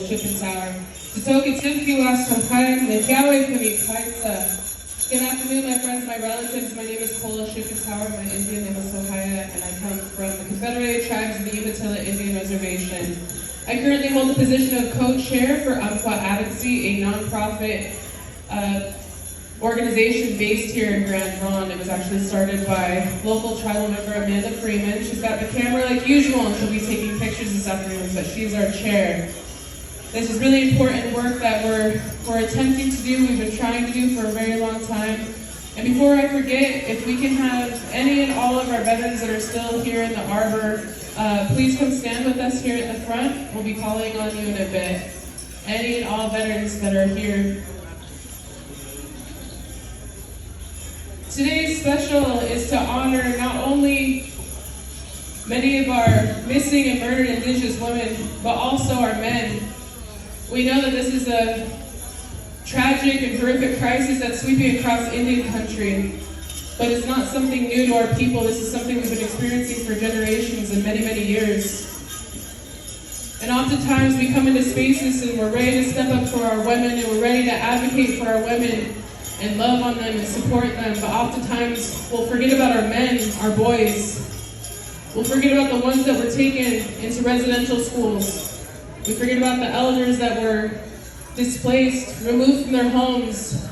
Shipping Tower. Good afternoon, my friends, my relatives. My name is Kola Shipping Tower. My Indian name is Sohaya, and I come from the Confederated Tribes of the Umatilla Indian Reservation. I currently hold the position of co-chair for Umpqua Advocacy, a nonprofit organization based here in Ronde. It was actually started by local tribal member Amanda Freeman. She's got the camera like usual, and she'll be taking pictures this afternoon, but she's our chair. This is really important work that we're attempting to do, we've been trying to do for a very long time. And before I forget, if we can have any and all of our veterans that are still here in the arbor, please come stand with us here at the front. We'll be calling on you in a bit. Any and all veterans that are here. Today's special is to honor not only many of our missing and murdered Indigenous women, but also our men. We know that this is a tragic and horrific crisis that's sweeping across Indian country, but it's not something new to our people. This is something we've been experiencing for generations and many, many years. And oftentimes we come into spaces and we're ready to step up for our women, and we're ready to advocate for our women and love on them and support them, but oftentimes we'll forget about our men, our boys. We'll forget about the ones that were taken into residential schools. We forget about the elders that were displaced, removed from their homes,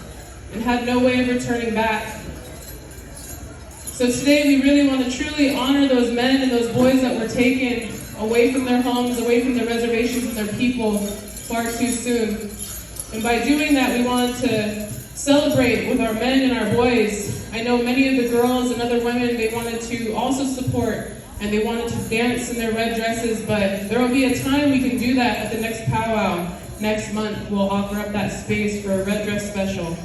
and had no way of returning back. So today we really want to truly honor those men and those boys that were taken away from their homes, away from their reservations and their people far too soon. And by doing that, we want to celebrate with our men and our boys. I know many of the girls and other women, they wanted to also support, and they wanted to dance in their red dresses, but there will be a time we can do that at the next powwow. Next month, we'll offer up that space for a red dress special.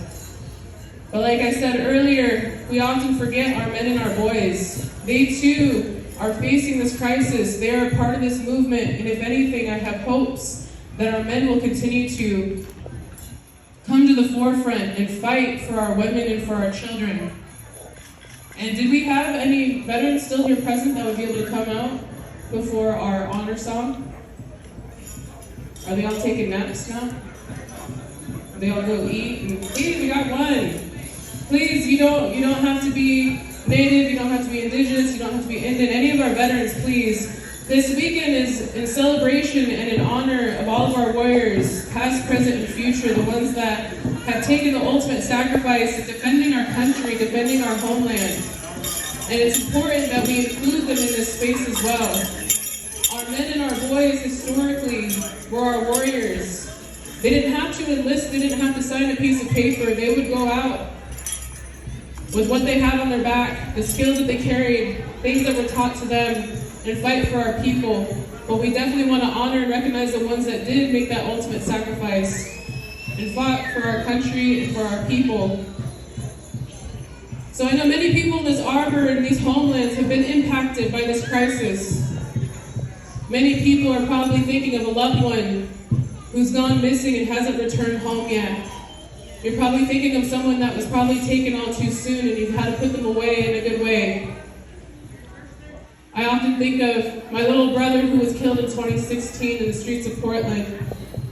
But like I said earlier, we often forget our men and our boys. They too are facing this crisis. They are a part of this movement, and if anything, I have hopes that our men will continue to come to the forefront and fight for our women and for our children. And did we have any veterans still here present that would be able to come out before our honor song? Are they all taking naps now? Are they all go eat? And please, we got one. Please, you don't have to be Native, you don't have to be Indigenous, you don't have to be Indian. Any of our veterans, please. This weekend is in celebration and in honor of all of our warriors, past, present, and future, the ones that have taken the ultimate sacrifice in defending our country, defending our homeland. And it's important that we include them in this space as well. Our men and our boys historically were our warriors. They didn't have to enlist, they didn't have to sign a piece of paper. They would go out with what they had on their back, the skills that they carried, things that were taught to them, and fight for our people. But we definitely want to honor and recognize the ones that did make that ultimate sacrifice and fought for our country and for our people. So I know many people in this arbor and these homelands have been impacted by this crisis. Many people are probably thinking of a loved one who's gone missing and hasn't returned home yet. You're probably thinking of someone that was probably taken all too soon, and you've had to put them away in a good way. I often think of my little brother who was killed in 2016 in the streets of Portland.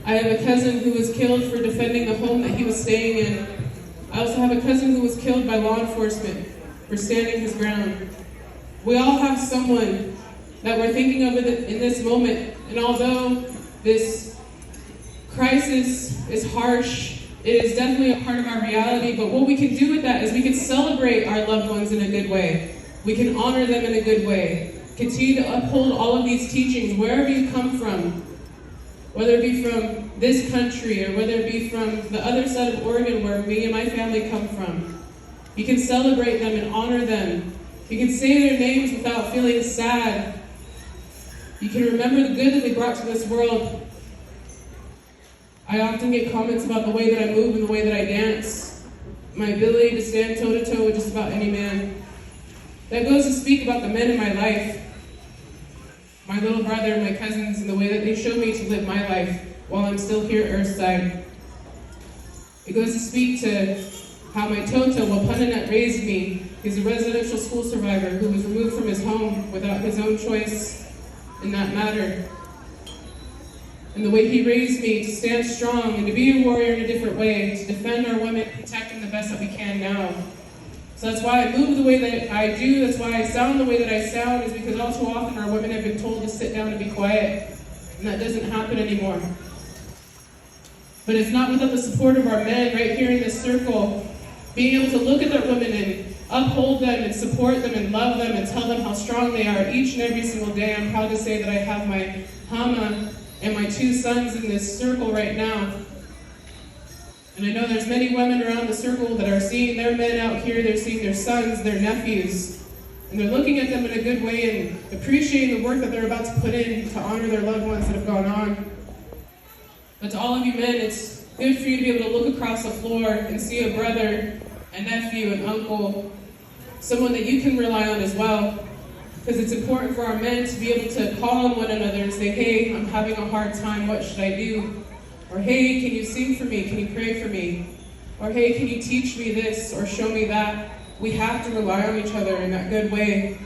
I have a cousin who was killed for defending the home that he was staying in. I also have a cousin who was killed by law enforcement for standing his ground. We all have someone that we're thinking of in this moment, and although this crisis is harsh, it is definitely a part of our reality, but what we can do with that is we can celebrate our loved ones in a good way. We can honor them in a good way. Continue to uphold all of these teachings wherever you come from, whether it be from this country or whether it be from the other side of Oregon where me and my family come from. You can celebrate them and honor them. You can say their names without feeling sad. You can remember the good that they brought to this world. I often get comments about the way that I move and the way that I dance, my ability to stand toe-to-toe with just about any man. That goes to speak about the men in my life, my little brother and my cousins, and the way that they show me to live my life while I'm still here at Earthside. It goes to speak to how my Toto, Wapunanet, raised me. He's a residential school survivor who was removed from his home without his own choice in that matter. and the way he raised me to stand strong and to be a warrior in a different way, to defend our women, protect them the best that we can now. So that's why I move the way that I do, that's why I sound the way that I sound, is because all too often our women have been told to sit down and be quiet, and that doesn't happen anymore. But it's not without the support of our men right here in this circle, being able to look at their women and uphold them and support them and love them and tell them how strong they are each and every single day. I'm proud to say that I have my Hama and my 2 sons in this circle right now. And I know there's many women around the circle that are seeing their men out here, they're seeing their sons, their nephews, and they're looking at them in a good way and appreciating the work that they're about to put in to honor their loved ones that have gone on. But to all of you men, it's good for you to be able to look across the floor and see a brother, a nephew, an uncle, someone that you can rely on as well. Because it's important for our men to be able to call on one another and say, hey, I'm having a hard time, what should I do? Or hey, can you sing for me? Can you pray for me? Or hey, can you teach me this or show me that? We have to rely on each other in that good way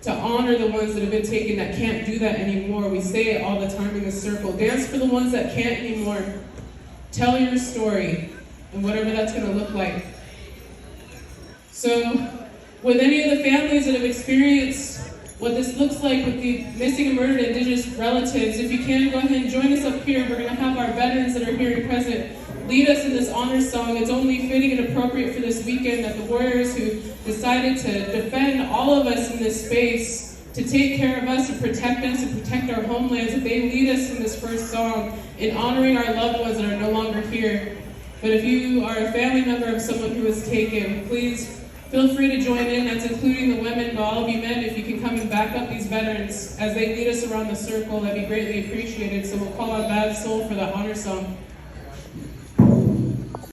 to honor the ones that have been taken that can't do that anymore. We say it all the time in this circle. Dance for the ones that can't anymore. Tell your story and whatever that's going to look like. So, with any of the families that have experienced what this looks like with the missing and murdered Indigenous relatives, if you can, go ahead and join us up here. We're going to have our veterans that are here and present lead us in this honor song. It's only fitting and appropriate for this weekend that the warriors who decided to defend all of us in this space, to take care of us and protect our homelands, that they lead us in this first song in honoring our loved ones that are no longer here. But if you are a family member of someone who was taken, please feel free to join in. That's including the women, but all of you men, if you can come and back up these veterans as they lead us around the circle, that'd be greatly appreciated. So we'll call on Bad Soul for the honor song.